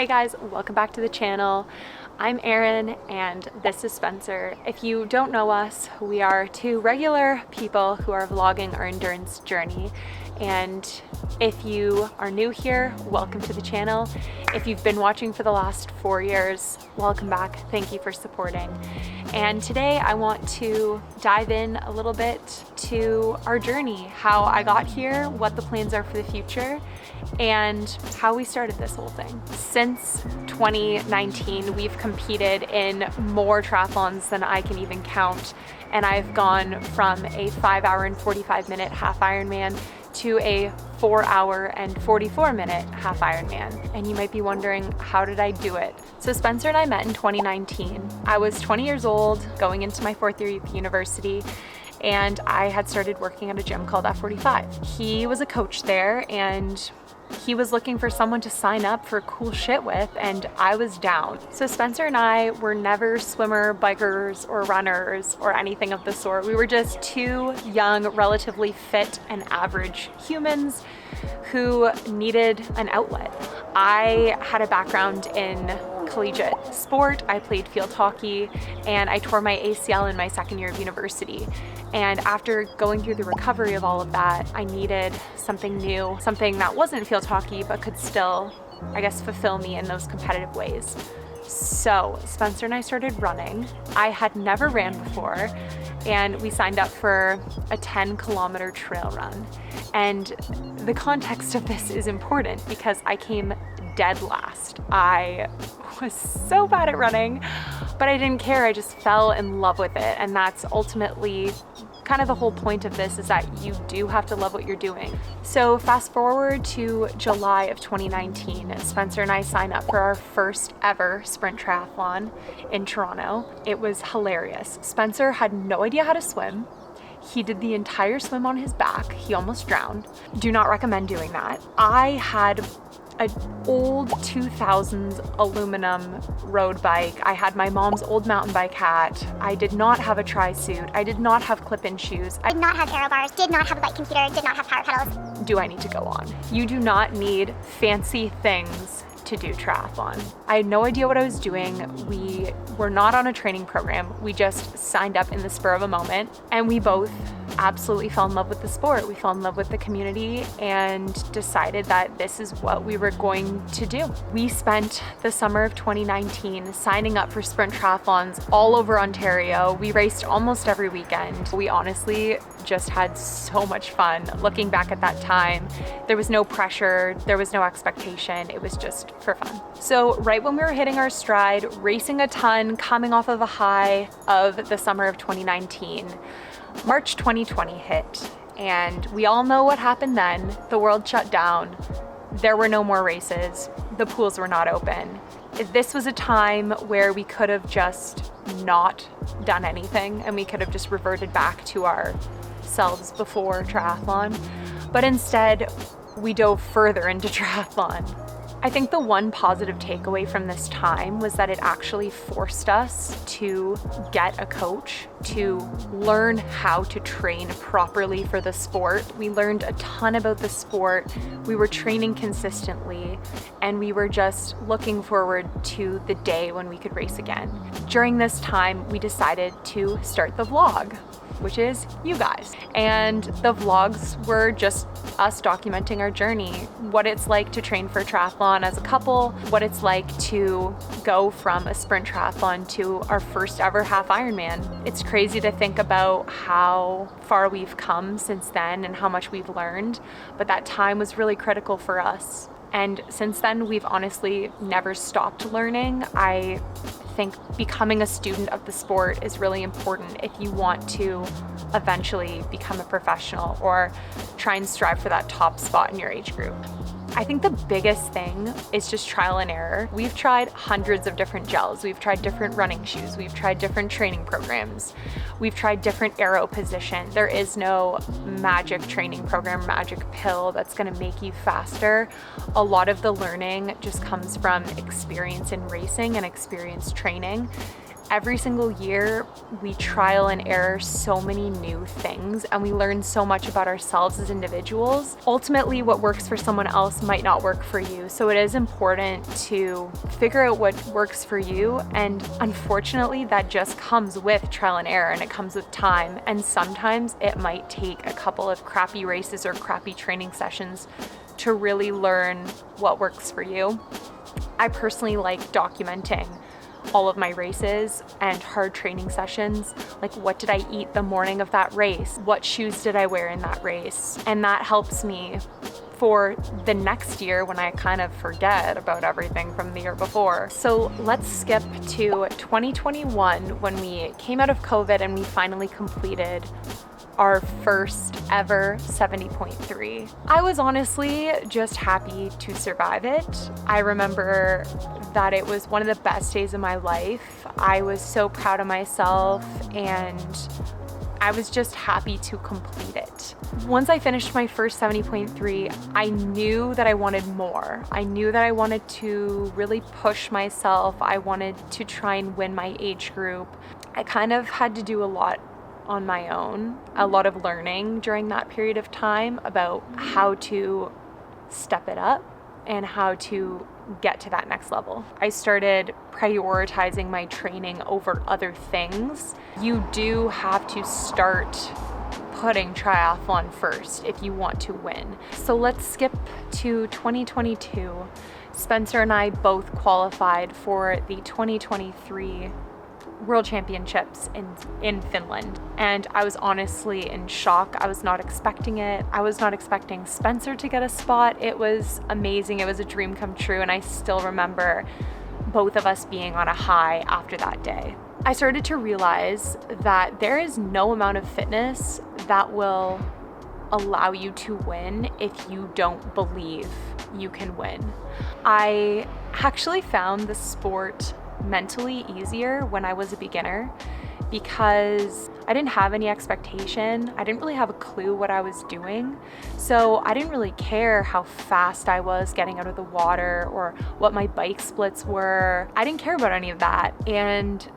Hey guys, welcome back to the channel. I'm Erin and this is Spencer. If you don't know us, we are two regular people who are vlogging our endurance journey. And if you are new here, welcome to the channel. If you've been watching for the last 4 years, welcome back. Thank you for supporting. And today I want to dive in a little bit to our journey, how I got here, what the plans are for the future, and how we started this whole thing. Since 2019, we've competed in more triathlons than I can even count. And I've gone from a 5 hour and 45 minute half Ironman to a 4 hour and 44 minute half Ironman. And you might be wondering, how did I do it? So Spencer and I met in 2019. I was 20 years old, going into my 4th year of university, and I had started working at a gym called F45. He was a coach there, and he was looking for someone to sign up for cool shit with, and I was down. So Spencer and I were never swimmer, bikers, or runners, or anything of the sort. We were just two young, relatively fit and average humans who needed an outlet. I had a background in collegiate sport. I played field hockey, and I tore my ACL in my 2nd year of university. And after going through the recovery of all of that, I needed something new, something that wasn't field hockey, but could still, I guess, fulfill me in those competitive ways. So Spencer and I started running. I had never ran before, and we signed up for a 10-kilometer trail run. And the context of this is important because I came dead last. I was so bad at running, but I didn't care. I just fell in love with it. And that's ultimately kind of the whole point of this, is that you do have to love what you're doing. So fast forward to July of 2019, Spencer and I signed up for our first ever sprint triathlon in Toronto. It was hilarious. Spencer had no idea how to swim. He did the entire swim on his back. He almost drowned. Do not recommend doing that. I had an old 2000s aluminum road bike. I had my mom's old mountain bike hat. I did not have a tri-suit. I did not have clip-in shoes. I did not have aero bars, did not have a bike computer, did not have power pedals. Do I need to go on? You do not need fancy things to do triathlon. I had no idea what I was doing. We were not on a training program. We just signed up in the spur of a moment, and we both absolutely fell in love with the sport. We fell in love with the community and decided that this is what we were going to do. We spent the summer of 2019 signing up for sprint triathlons all over Ontario. We raced almost every weekend. We honestly just had so much fun. Looking back at that time, there was no pressure, there was no expectation. It was just for fun. So right when we were hitting our stride, racing a ton, coming off of a high of the summer of 2019, March 2020 hit, and we all know what happened then. The world shut down. There were no more races. The pools were not open. This was a time where we could have just not done anything, and we could have just reverted back to ourselves before triathlon. But instead, we dove further into triathlon. I think the one positive takeaway from this time was that it actually forced us to get a coach, to learn how to train properly for the sport. We learned a ton about the sport. We were training consistently, and we were just looking forward to the day when we could race again. During this time, we decided to start the vlog, which is you guys. And the vlogs were just us documenting our journey, what it's like to train for a triathlon as a couple, what it's like to go from a sprint triathlon to our first ever half Ironman. It's crazy to think about how far we've come since then and how much we've learned, but that time was really critical for us. And since then, we've honestly never stopped learning. I think becoming a student of the sport is really important if you want to eventually become a professional or try and strive for that top spot in your age group. I think the biggest thing is just trial and error. We've tried hundreds of different gels. We've tried different running shoes. We've tried different training programs. We've tried different aero position. There is no magic training program, magic pill that's gonna make you faster. A lot of the learning just comes from experience in racing and experience training. Every single year, we trial and error so many new things, and we learn so much about ourselves as individuals. Ultimately, what works for someone else might not work for you. So it is important to figure out what works for you. And unfortunately, that just comes with trial and error, and it comes with time. And sometimes it might take a couple of crappy races or crappy training sessions to really learn what works for you. I personally like documenting all of my races and hard training sessions. Like, what did I eat the morning of that race? What shoes did I wear in that race? And that helps me for the next year when I kind of forget about everything from the year before. So let's skip to 2021 when we came out of COVID and we finally completed our first ever 70.3. I was honestly just happy to survive it. I remember that it was one of the best days of my life. I was so proud of myself and I was just happy to complete it. Once I finished my first 70.3, I knew that I wanted more. I knew that I wanted to really push myself. I wanted to try and win my age group. I kind of had to do a lot on my own, a lot of learning during that period of time about how to step it up and how to get to that next level. I started prioritizing my training over other things. You do have to start putting triathlon first if you want to win. So let's skip to 2022. Spencer and I both qualified for the 2023 World Championships in Finland, and I was honestly in shock. I was not expecting it. I was not expecting Spencer to get a spot. It was amazing. It was a dream come true, and I still remember both of us being on a high after that day. I started to realize that there is no amount of fitness that will allow you to win if you don't believe you can win. I actually found the sport mentally easier when I was a beginner because I didn't have any expectation. I didn't really have a clue what I was doing. So I didn't really care how fast I was getting out of the water or what my bike splits were. I didn't care about any of that. And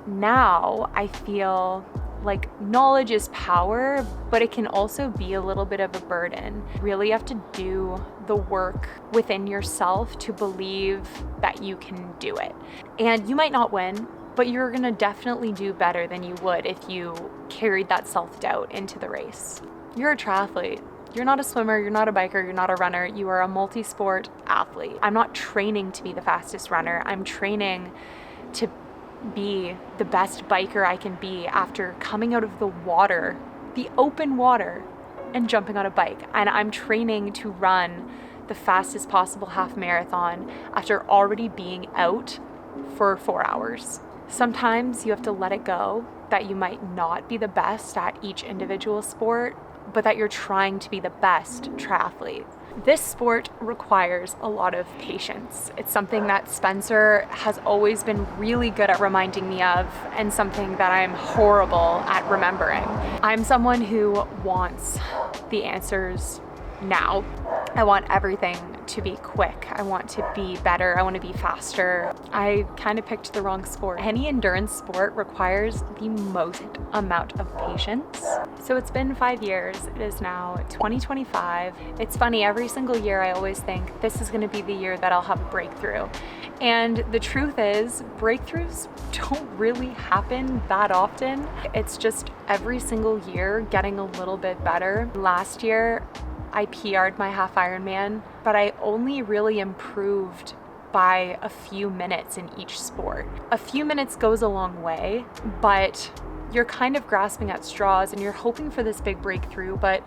now I feel like knowledge is power, but it can also be a little bit of a burden. Really, you have to do the work within yourself to believe that you can do it. And you might not win, but you're gonna definitely do better than you would if you carried that self-doubt into the race. You're a triathlete. You're not a swimmer, you're not a biker, you're not a runner, you are a multi-sport athlete. I'm not training to be the fastest runner. I'm training to be the best biker I can be after coming out of the water, the open water, and jumping on a bike. And I'm training to run the fastest possible half marathon after already being out for 4 hours. Sometimes you have to let it go that you might not be the best at each individual sport, but that you're trying to be the best triathlete. This sport requires a lot of patience. It's something that Spencer has always been really good at reminding me of, and something that I'm horrible at remembering. I'm someone who wants the answers now. I want everything to be quick. I want to be better. I want to be faster. I kind of picked the wrong sport. Any endurance sport requires the most amount of patience. So it's been 5 years. It is now 2025. It's funny, every single year I always think this is going to be the year that I'll have a breakthrough. And the truth is, breakthroughs don't really happen that often. It's just every single year getting a little bit better. Last year, I PR'd my half Ironman, but I only really improved by a few minutes in each sport. A few minutes goes a long way, but you're kind of grasping at straws and you're hoping for this big breakthrough, but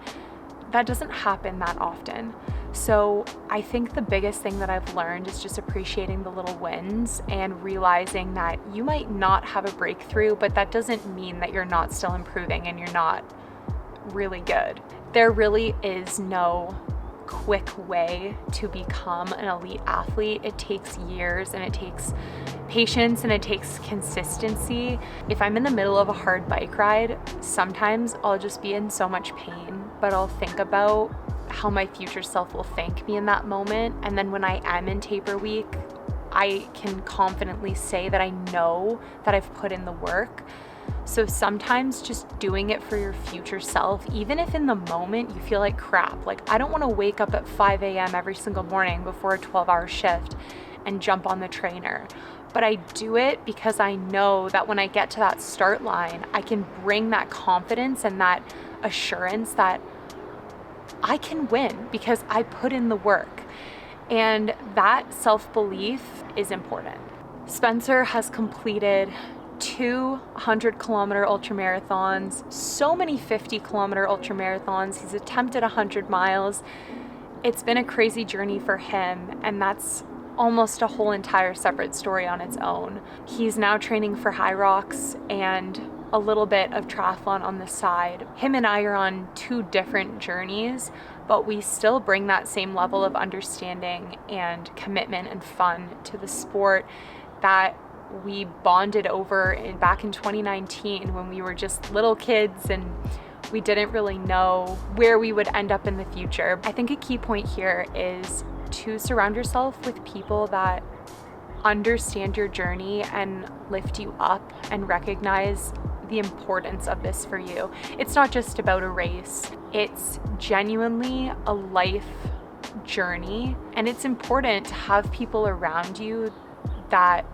that doesn't happen that often. So I think the biggest thing that I've learned is just appreciating the little wins and realizing that you might not have a breakthrough, but that doesn't mean that you're not still improving and you're not really good. There really is no quick way to become an elite athlete. It takes years and it takes patience and it takes consistency. If I'm in the middle of a hard bike ride, sometimes I'll just be in so much pain, but I'll think about how my future self will thank me in that moment. And then when I am in taper week, I can confidently say that I know that I've put in the work. So sometimes just doing it for your future self, even if in the moment you feel like crap, like I don't want to wake up at 5 a.m. every single morning before a 12-hour shift and jump on the trainer. But I do it because I know that when I get to that start line, I can bring that confidence and that assurance that I can win because I put in the work. And that self-belief is important. Spencer has completed 200-kilometer ultramarathons, so many 50-kilometer ultramarathons. He's attempted 100 miles. It's been a crazy journey for him, and that's almost a whole entire separate story on its own. He's now training for high rocks and a little bit of triathlon on the side. Him and I are on two different journeys, but we still bring that same level of understanding and commitment and fun to the sport that we bonded over back in 2019 when we were just little kids and we didn't really know where we would end up in the future. I think a key point here is to surround yourself with people that understand your journey and lift you up and recognize the importance of this for you. It's not just about a race, it's genuinely a life journey, and it's important to have people around you that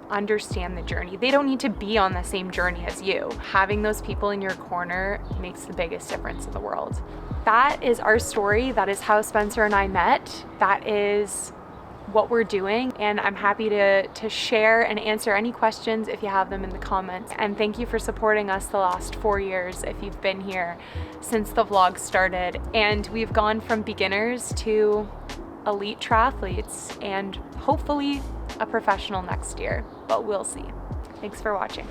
understand the journey. They don't need to be on the same journey as you. Having those people in your corner makes the biggest difference in the world. That is our story. That is how Spencer and I met. That is what we're doing, and I'm happy to share and answer any questions if you have them in the comments. And thank you for supporting us the last 4 years if you've been here since the vlog started. And we've gone from beginners to elite triathletes and hopefully a professional next year, but we'll see. Thanks for watching.